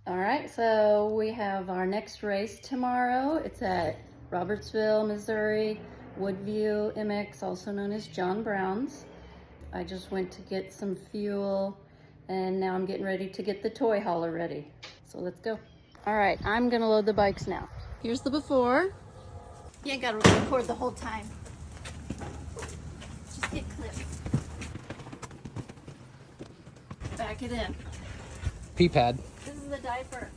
All right, so we have our next race tomorrow. It's at Robertsville, Missouri, Woodview MX, also known as John Brown's. I just went to get some fuel and now I'm getting ready to get the toy hauler ready. So let's go. All right, I'm gonna load the bikes now. Here's the before. You ain't gotta record the whole time. Just get clipped. Back it in. Pee pad. This is the diaper.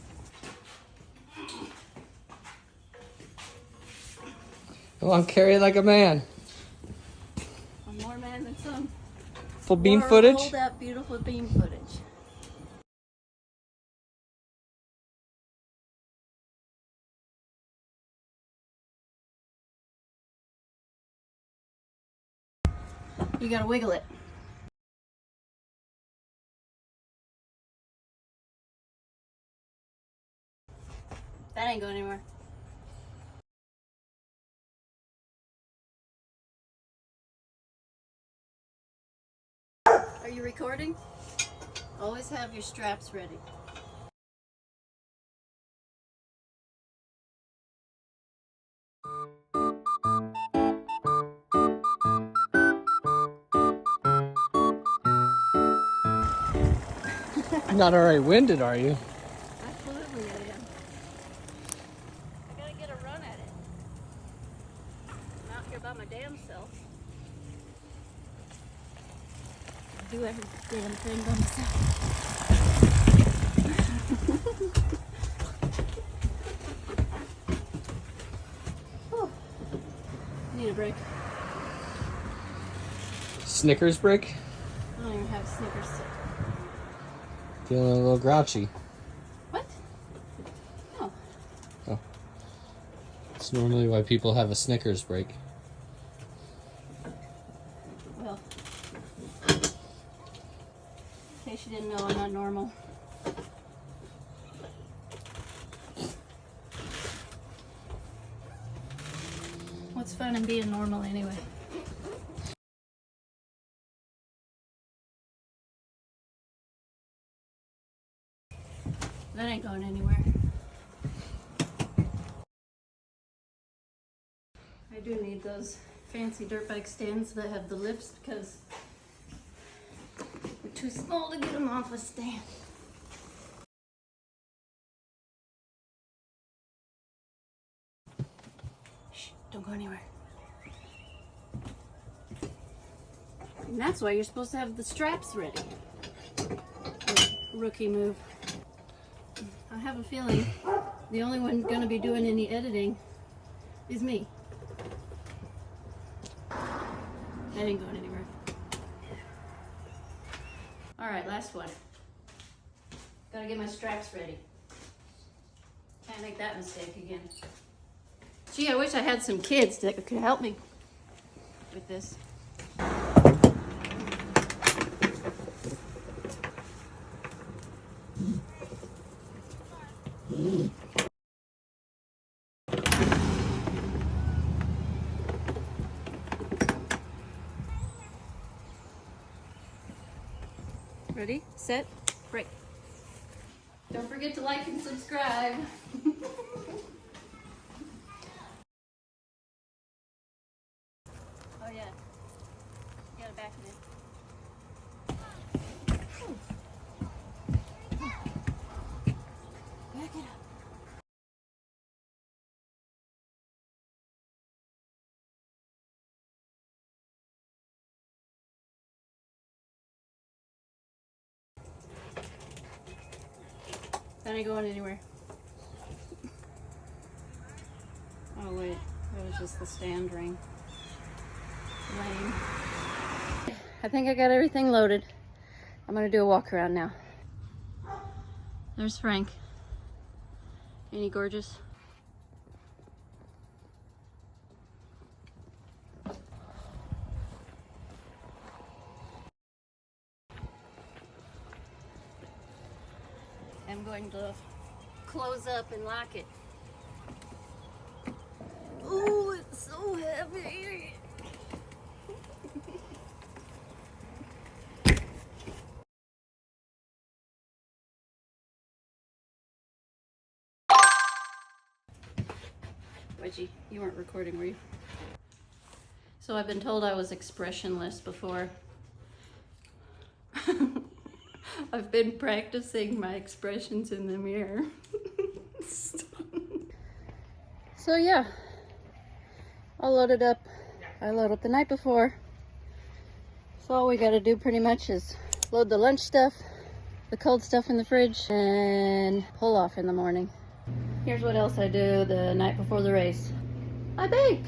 Come on, carry it like a man. I'm more man than some. Full beam footage. Hold that beautiful beam footage. You gotta wiggle it. That ain't going anywhere. Are you recording? Always have your straps ready. Not already winded, are you? Absolutely I am. I gotta get a run at it. I'm out here by my damn self. I do every damn thing by myself. Whew. Need a break. Snickers break? I don't even have a Snickers stick. Feeling a little grouchy. What? No. Oh. It's normally why people have a Snickers break. Well, in case you didn't know, I'm not normal. What's fun in being normal anyway? That ain't going anywhere. I do need those fancy dirt bike stands that have the lips because they're too small to get them off a stand. Shh, don't go anywhere. And that's why you're supposed to have the straps ready. Rookie move. I have a feeling the only one going to be doing any editing is me. That ain't going anywhere. All right, last one. Gotta get my straps ready. Can't make that mistake again. Gee, I wish I had some kids that could help me with this. Ready, set, break. Don't forget to like and subscribe. Oh yeah, you gotta back it in. Back it up. That ain't going anywhere. Oh wait, that was just the stand ring. Lame. I think I got everything loaded. I'm gonna do a walk around now. There's Frank. Ain't he gorgeous? I'm going to close up and lock it. Ooh, it's so heavy. Wedgie, you weren't recording, were you? So I've been told I was expressionless before. I've been practicing my expressions in the mirror. So yeah, all loaded up. I loaded up the night before. So all we gotta do pretty much is load the lunch stuff, the cold stuff in the fridge, and pull off in the morning. Here's what else I do the night before the race. I bake.